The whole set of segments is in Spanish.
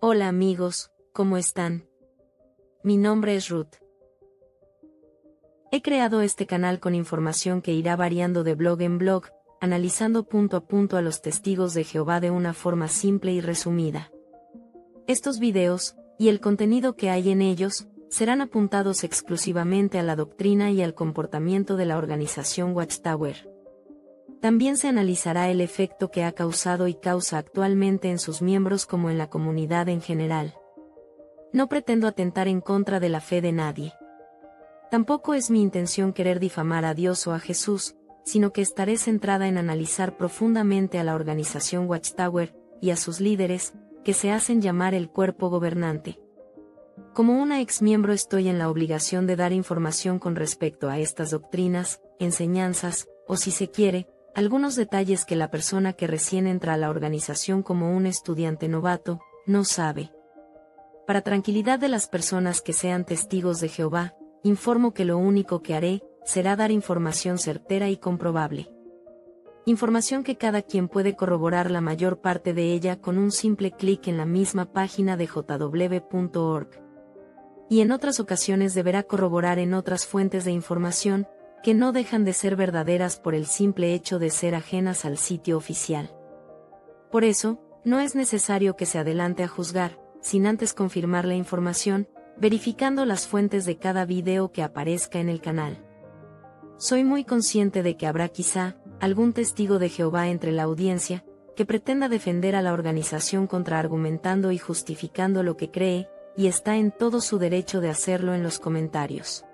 Hola amigos, ¿cómo están? Mi nombre es Ruth. He creado este canal con información que irá variando de blog en blog, analizando punto a punto a los testigos de Jehová de una forma simple y resumida. Estos videos, y el contenido que hay en ellos, serán apuntados exclusivamente a la doctrina y al comportamiento de la organización Watchtower. También se analizará el efecto que ha causado y causa actualmente en sus miembros como en la comunidad en general. No pretendo atentar en contra de la fe de nadie. Tampoco es mi intención querer difamar a Dios o a Jesús, sino que estaré centrada en analizar profundamente a la organización Watchtower y a sus líderes, que se hacen llamar el cuerpo gobernante. Como una exmiembro estoy en la obligación de dar información con respecto a estas doctrinas, enseñanzas, o si se quiere, algunos detalles que la persona que recién entra a la organización como un estudiante novato, no sabe. Para tranquilidad de las personas que sean testigos de Jehová, informo que lo único que haré, será dar información certera y comprobable. Información que cada quien puede corroborar la mayor parte de ella con un simple clic en la misma página de jw.org. Y en otras ocasiones deberá corroborar en otras fuentes de información, que no dejan de ser verdaderas por el simple hecho de ser ajenas al sitio oficial. Por eso, no es necesario que se adelante a juzgar, sin antes confirmar la información, verificando las fuentes de cada video que aparezca en el canal. Soy muy consciente de que habrá quizá, algún testigo de Jehová entre la audiencia, que pretenda defender a la organización contraargumentando y justificando lo que cree, y está en todo su derecho de hacerlo en los comentarios.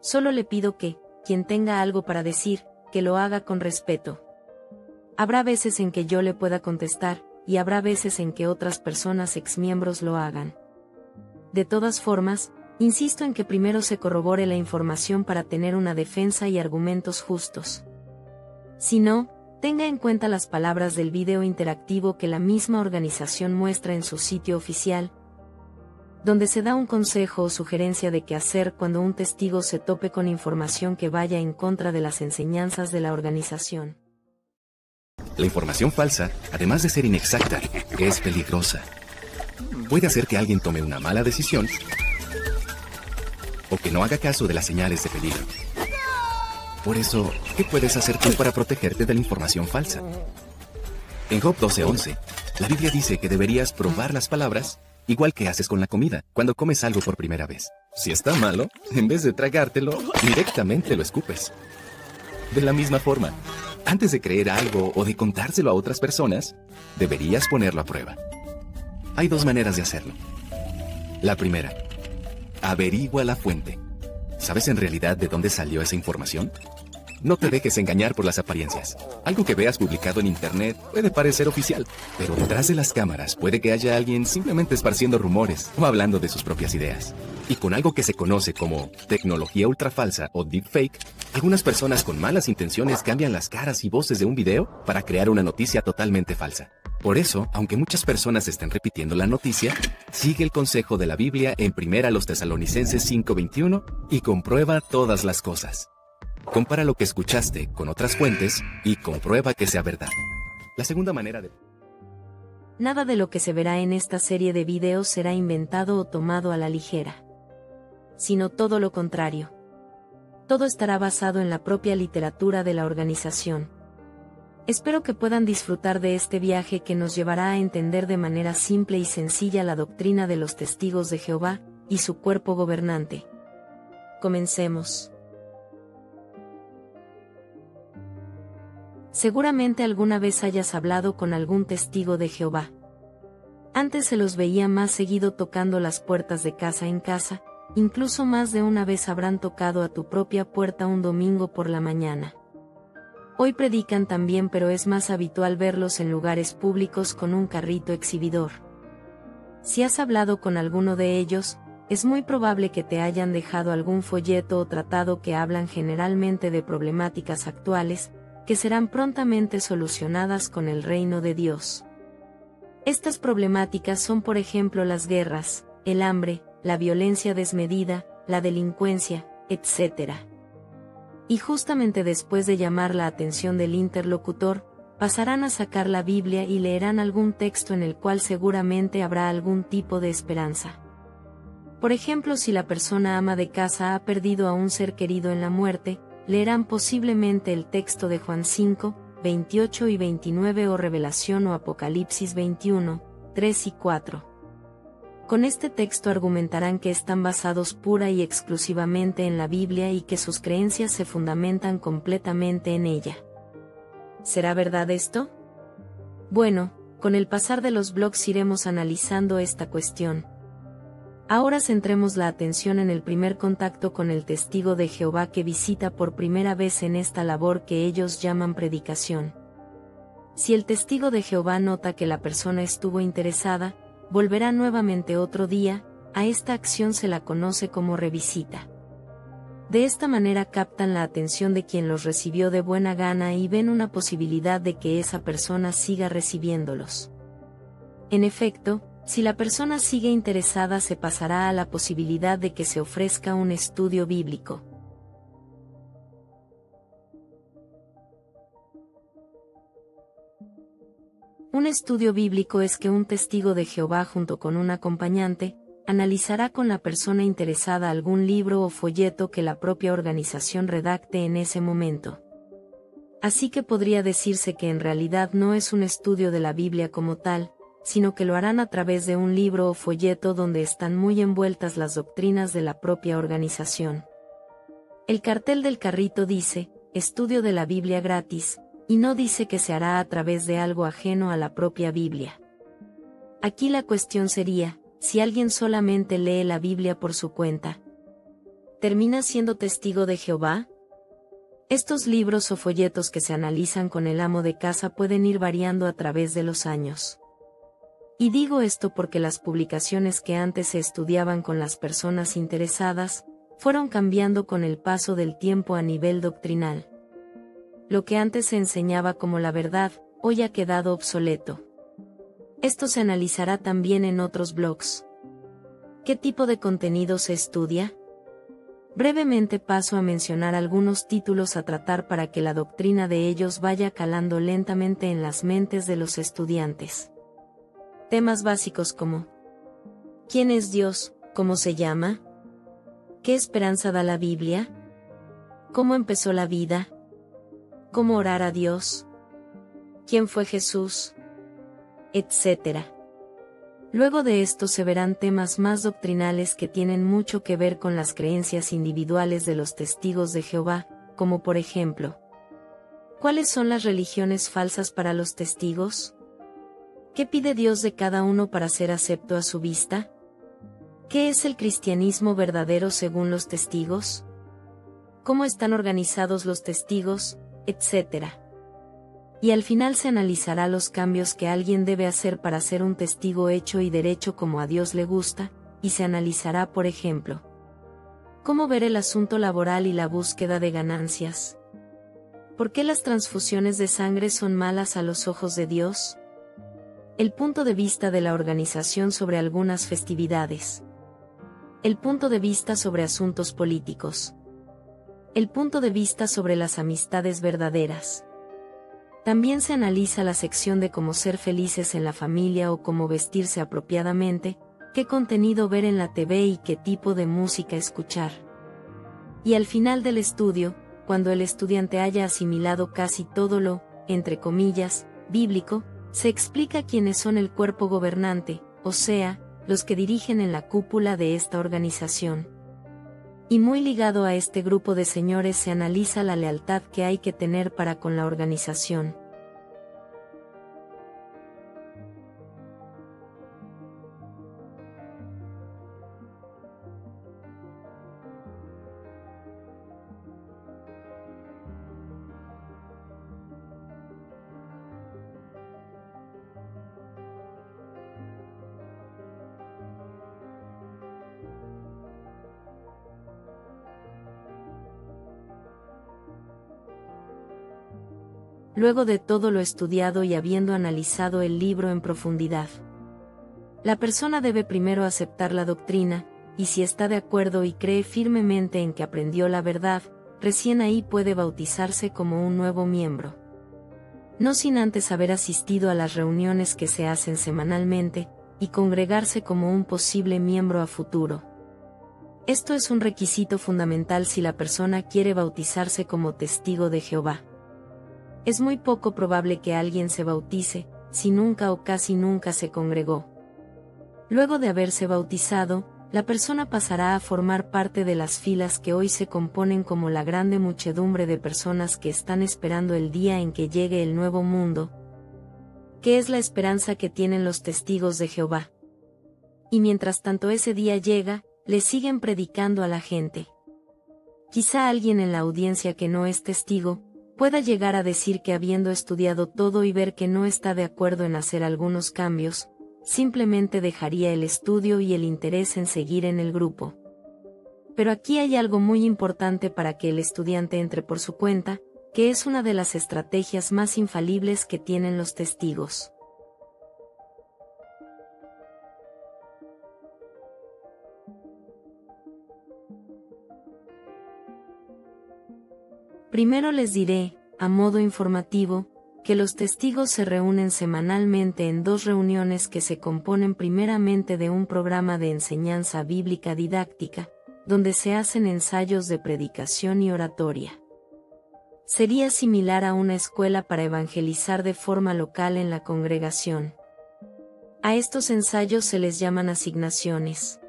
Solo le pido que, quien tenga algo para decir, que lo haga con respeto. Habrá veces en que yo le pueda contestar, y habrá veces en que otras personas exmiembros lo hagan. De todas formas, insisto en que primero se corrobore la información para tener una defensa y argumentos justos. Si no, tenga en cuenta las palabras del video interactivo que la misma organización muestra en su sitio oficial, donde se da un consejo o sugerencia de qué hacer cuando un testigo se tope con información que vaya en contra de las enseñanzas de la organización. La información falsa, además de ser inexacta, es peligrosa. Puede hacer que alguien tome una mala decisión o que no haga caso de las señales de peligro. Por eso, ¿qué puedes hacer tú para protegerte de la información falsa? En Job 12:11, la Biblia dice que deberías probar las palabras igual que haces con la comida, cuando comes algo por primera vez. Si está malo, en vez de tragártelo, directamente lo escupes. De la misma forma, antes de creer algo o de contárselo a otras personas, deberías ponerlo a prueba. Hay dos maneras de hacerlo. La primera, averigua la fuente. ¿Sabes en realidad de dónde salió esa información? No te dejes engañar por las apariencias. Algo que veas publicado en internet puede parecer oficial, pero detrás de las cámaras puede que haya alguien simplemente esparciendo rumores o hablando de sus propias ideas. Y con algo que se conoce como tecnología ultrafalsa o deepfake, algunas personas con malas intenciones cambian las caras y voces de un video para crear una noticia totalmente falsa. Por eso, aunque muchas personas estén repitiendo la noticia, sigue el consejo de la Biblia en 1 Tesalonicenses 5:21 y comprueba todas las cosas. Compara lo que escuchaste con otras fuentes y comprueba que sea verdad. La segunda manera de... Nada de lo que se verá en esta serie de videos será inventado o tomado a la ligera, sino todo lo contrario. Todo estará basado en la propia literatura de la organización. Espero que puedan disfrutar de este viaje que nos llevará a entender de manera simple y sencilla la doctrina de los testigos de Jehová y su cuerpo gobernante. Comencemos. Seguramente alguna vez hayas hablado con algún testigo de Jehová. Antes se los veía más seguido tocando las puertas de casa en casa, incluso más de una vez habrán tocado a tu propia puerta un domingo por la mañana. Hoy predican también, pero es más habitual verlos en lugares públicos con un carrito exhibidor. Si has hablado con alguno de ellos, es muy probable que te hayan dejado algún folleto o tratado que hablan generalmente de problemáticas actuales, que serán prontamente solucionadas con el reino de Dios. Estas problemáticas son por ejemplo las guerras, el hambre, la violencia desmedida, la delincuencia, etc. Y justamente después de llamar la atención del interlocutor, pasarán a sacar la Biblia y leerán algún texto en el cual seguramente habrá algún tipo de esperanza. Por ejemplo, si la persona ama de casa ha perdido a un ser querido en la muerte, leerán posiblemente el texto de Juan 5, 28 y 29 o Revelación o Apocalipsis 21, 3 y 4. Con este texto argumentarán que están basados pura y exclusivamente en la Biblia y que sus creencias se fundamentan completamente en ella. ¿Será verdad esto? Bueno, con el pasar de los blogs iremos analizando esta cuestión. Ahora centremos la atención en el primer contacto con el testigo de Jehová que visita por primera vez en esta labor que ellos llaman predicación. Si el testigo de Jehová nota que la persona estuvo interesada, volverá nuevamente otro día, a esta acción se la conoce como revisita. De esta manera captan la atención de quien los recibió de buena gana y ven una posibilidad de que esa persona siga recibiéndolos. En efecto, si la persona sigue interesada se pasará a la posibilidad de que se ofrezca un estudio bíblico. Un estudio bíblico es que un testigo de Jehová junto con un acompañante, analizará con la persona interesada algún libro o folleto que la propia organización redacte en ese momento. Así que podría decirse que en realidad no es un estudio de la Biblia como tal, sino que lo harán a través de un libro o folleto donde están muy envueltas las doctrinas de la propia organización. El cartel del carrito dice, estudio de la Biblia gratis, y no dice que se hará a través de algo ajeno a la propia Biblia. Aquí la cuestión sería, si alguien solamente lee la Biblia por su cuenta, ¿termina siendo testigo de Jehová? Estos libros o folletos que se analizan con el amo de casa pueden ir variando a través de los años. Y digo esto porque las publicaciones que antes se estudiaban con las personas interesadas, fueron cambiando con el paso del tiempo a nivel doctrinal. Lo que antes se enseñaba como la verdad, hoy ha quedado obsoleto. Esto se analizará también en otros blogs. ¿Qué tipo de contenido se estudia? Brevemente paso a mencionar algunos títulos a tratar para que la doctrina de ellos vaya calando lentamente en las mentes de los estudiantes. Temas básicos como: ¿quién es Dios? ¿Cómo se llama? ¿Qué esperanza da la Biblia? ¿Cómo empezó la vida? ¿Cómo orar a Dios? ¿Quién fue Jesús? Etcétera. Luego de esto se verán temas más doctrinales que tienen mucho que ver con las creencias individuales de los testigos de Jehová, como por ejemplo, ¿cuáles son las religiones falsas para los testigos? ¿Qué pide Dios de cada uno para ser acepto a su vista? ¿Qué es el cristianismo verdadero según los testigos? ¿Cómo están organizados los testigos? Etcétera. Y al final se analizará los cambios que alguien debe hacer para ser un testigo hecho y derecho como a Dios le gusta, y se analizará, por ejemplo, cómo ver el asunto laboral y la búsqueda de ganancias. ¿Por qué las transfusiones de sangre son malas a los ojos de Dios? El punto de vista de la organización sobre algunas festividades. El punto de vista sobre asuntos políticos. El punto de vista sobre las amistades verdaderas. También se analiza la sección de cómo ser felices en la familia o cómo vestirse apropiadamente, qué contenido ver en la TV y qué tipo de música escuchar. Y al final del estudio, cuando el estudiante haya asimilado casi todo lo, entre comillas, bíblico, se explica quiénes son el cuerpo gobernante, o sea, los que dirigen en la cúpula de esta organización. Y muy ligado a este grupo de señores se analiza la lealtad que hay que tener para con la organización. Luego de todo lo estudiado y habiendo analizado el libro en profundidad, la persona debe primero aceptar la doctrina, y si está de acuerdo y cree firmemente en que aprendió la verdad, recién ahí puede bautizarse como un nuevo miembro. no sin antes haber asistido a las reuniones que se hacen semanalmente, y congregarse como un posible miembro a futuro. Esto es un requisito fundamental si la persona quiere bautizarse como testigo de Jehová. Es muy poco probable que alguien se bautice, si nunca o casi nunca se congregó. Luego de haberse bautizado, la persona pasará a formar parte de las filas que hoy se componen como la grande muchedumbre de personas que están esperando el día en que llegue el nuevo mundo, que es la esperanza que tienen los testigos de Jehová. Y mientras tanto ese día llega, le siguen predicando a la gente. Quizá alguien en la audiencia que no es testigo, pueda llegar a decir que habiendo estudiado todo y ver que no está de acuerdo en hacer algunos cambios, simplemente dejaría el estudio y el interés en seguir en el grupo. Pero aquí hay algo muy importante para que el estudiante entre por su cuenta, que es una de las estrategias más infalibles que tienen los testigos. Primero les diré, a modo informativo, que los testigos se reúnen semanalmente en 2 reuniones que se componen primeramente de un programa de enseñanza bíblica didáctica, donde se hacen ensayos de predicación y oratoria. Sería similar a una escuela para evangelizar de forma local en la congregación. A estos ensayos se les llaman asignaciones.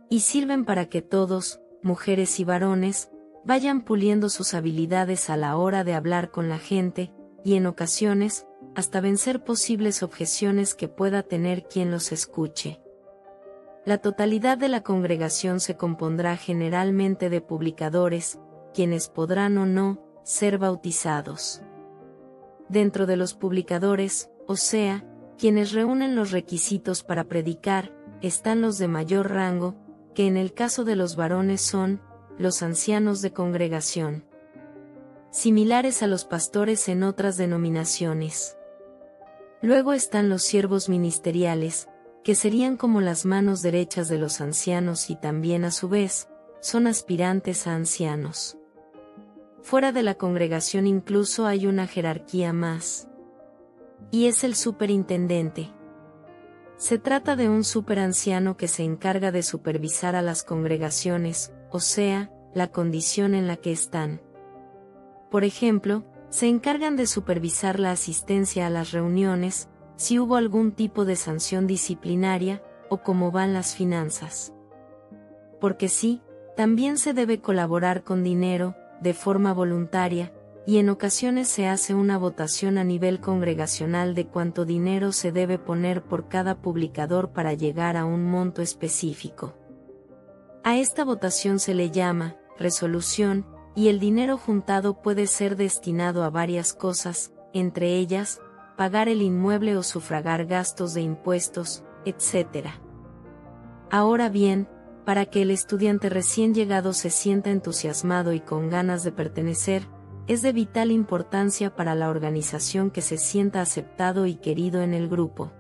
Y sirven para que todos, mujeres y varones, vayan puliendo sus habilidades a la hora de hablar con la gente, y en ocasiones, hasta vencer posibles objeciones que pueda tener quien los escuche. La totalidad de la congregación se compondrá generalmente de publicadores, quienes podrán o no ser bautizados. Dentro de los publicadores, o sea, quienes reúnen los requisitos para predicar, están los de mayor rango, que en el caso de los varones son los ancianos de congregación, similares a los pastores en otras denominaciones. Luego están los siervos ministeriales, que serían como las manos derechas de los ancianos y también a su vez, son aspirantes a ancianos. Fuera de la congregación incluso hay una jerarquía más. Y es el superintendente. Se trata de un superanciano que se encarga de supervisar a las congregaciones, o sea, la condición en la que están. Por ejemplo, se encargan de supervisar la asistencia a las reuniones, si hubo algún tipo de sanción disciplinaria, o cómo van las finanzas. Porque sí, también se debe colaborar con dinero, de forma voluntaria, y en ocasiones se hace una votación a nivel congregacional de cuánto dinero se debe poner por cada publicador para llegar a un monto específico. A esta votación se le llama resolución, y el dinero juntado puede ser destinado a varias cosas, entre ellas, pagar el inmueble o sufragar gastos de impuestos, etc. Ahora bien, para que el estudiante recién llegado se sienta entusiasmado y con ganas de pertenecer, es de vital importancia para la organización que se sienta aceptado y querido en el grupo.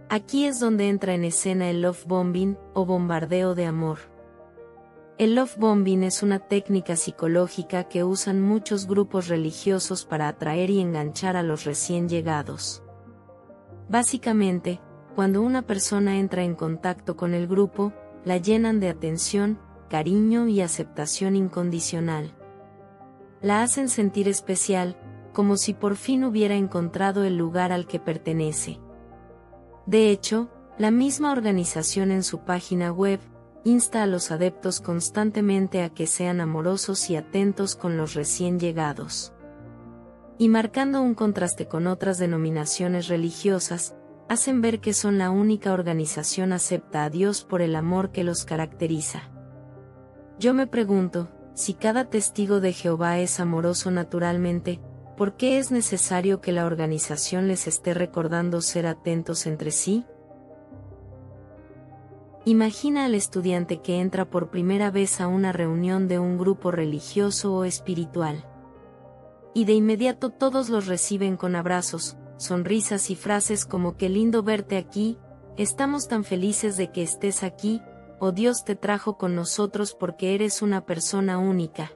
Aquí es donde entra en escena el love bombing, o bombardeo de amor. El love bombing es una técnica psicológica que usan muchos grupos religiosos para atraer y enganchar a los recién llegados. Básicamente, cuando una persona entra en contacto con el grupo, la llenan de atención, cariño y aceptación incondicional. La hacen sentir especial, como si por fin hubiera encontrado el lugar al que pertenece. De hecho, la misma organización en su página web, insta a los adeptos constantemente a que sean amorosos y atentos con los recién llegados. Y marcando un contraste con otras denominaciones religiosas, hacen ver que son la única organización acepta a Dios por el amor que los caracteriza. Yo me pregunto, si cada testigo de Jehová es amoroso naturalmente, ¿por qué es necesario que la organización les esté recordando ser atentos entre sí? Imagina al estudiante que entra por primera vez a una reunión de un grupo religioso o espiritual. Y de inmediato todos los reciben con abrazos, sonrisas y frases como "qué lindo verte aquí", "estamos tan felices de que estés aquí", o "Dios te trajo con nosotros porque eres una persona única".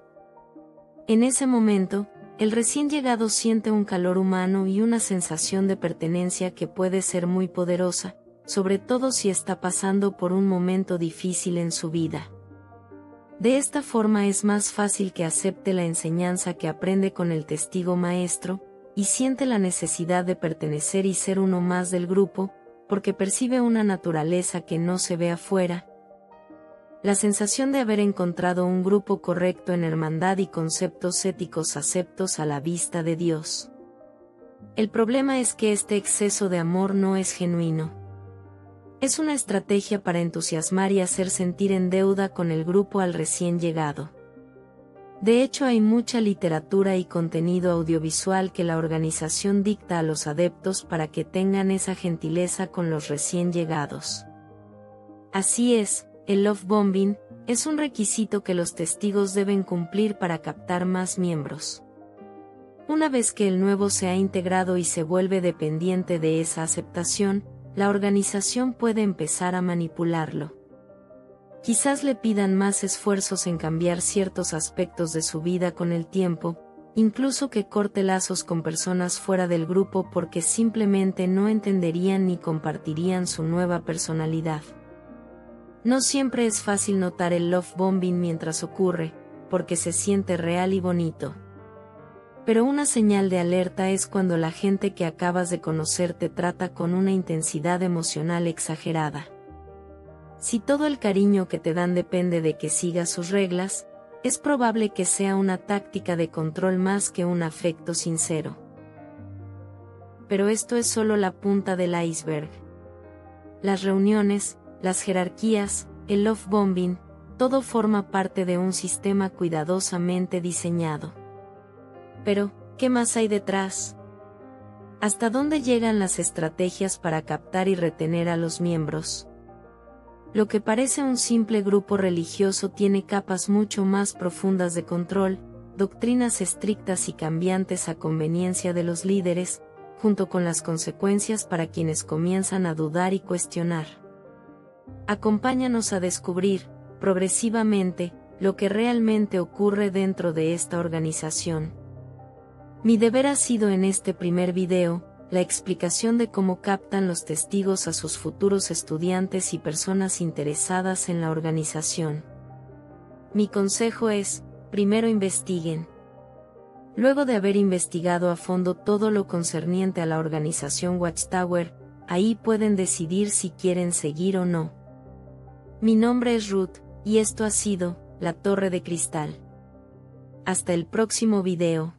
En ese momento, El recién llegado siente un calor humano y una sensación de pertenencia que puede ser muy poderosa, sobre todo si está pasando por un momento difícil en su vida. De esta forma es más fácil que acepte la enseñanza que aprende con el testigo maestro, y siente la necesidad de pertenecer y ser uno más del grupo, porque percibe una naturaleza que no se ve afuera. La sensación de haber encontrado un grupo correcto en hermandad y conceptos éticos aceptos a la vista de Dios. El problema es que este exceso de amor no es genuino. Es una estrategia para entusiasmar y hacer sentir en deuda con el grupo al recién llegado. De hecho, hay mucha literatura y contenido audiovisual que la organización dicta a los adeptos para que tengan esa gentileza con los recién llegados. Así es, el love bombing es un requisito que los testigos deben cumplir para captar más miembros. Una vez que el nuevo se ha integrado y se vuelve dependiente de esa aceptación, la organización puede empezar a manipularlo. Quizás le pidan más esfuerzos en cambiar ciertos aspectos de su vida con el tiempo, incluso que corte lazos con personas fuera del grupo porque simplemente no entenderían ni compartirían su nueva personalidad. No siempre es fácil notar el love bombing mientras ocurre, porque se siente real y bonito. Pero una señal de alerta es cuando la gente que acabas de conocer te trata con una intensidad emocional exagerada. Si todo el cariño que te dan depende de que sigas sus reglas, es probable que sea una táctica de control más que un afecto sincero. Pero esto es solo la punta del iceberg. Las reuniones, las jerarquías, el love bombing, todo forma parte de un sistema cuidadosamente diseñado. Pero, ¿qué más hay detrás? ¿Hasta dónde llegan las estrategias para captar y retener a los miembros? Lo que parece un simple grupo religioso tiene capas mucho más profundas de control, doctrinas estrictas y cambiantes a conveniencia de los líderes, junto con las consecuencias para quienes comienzan a dudar y cuestionar. Acompáñanos a descubrir, progresivamente, lo que realmente ocurre dentro de esta organización. Mi deber ha sido en este primer video, la explicación de cómo captan los testigos a sus futuros estudiantes y personas interesadas en la organización. Mi consejo es, primero investiguen. Luego de haber investigado a fondo todo lo concerniente a la organización Watchtower, ahí pueden decidir si quieren seguir o no. Mi nombre es Ruth, y esto ha sido La Torre de Cristal. Hasta el próximo video.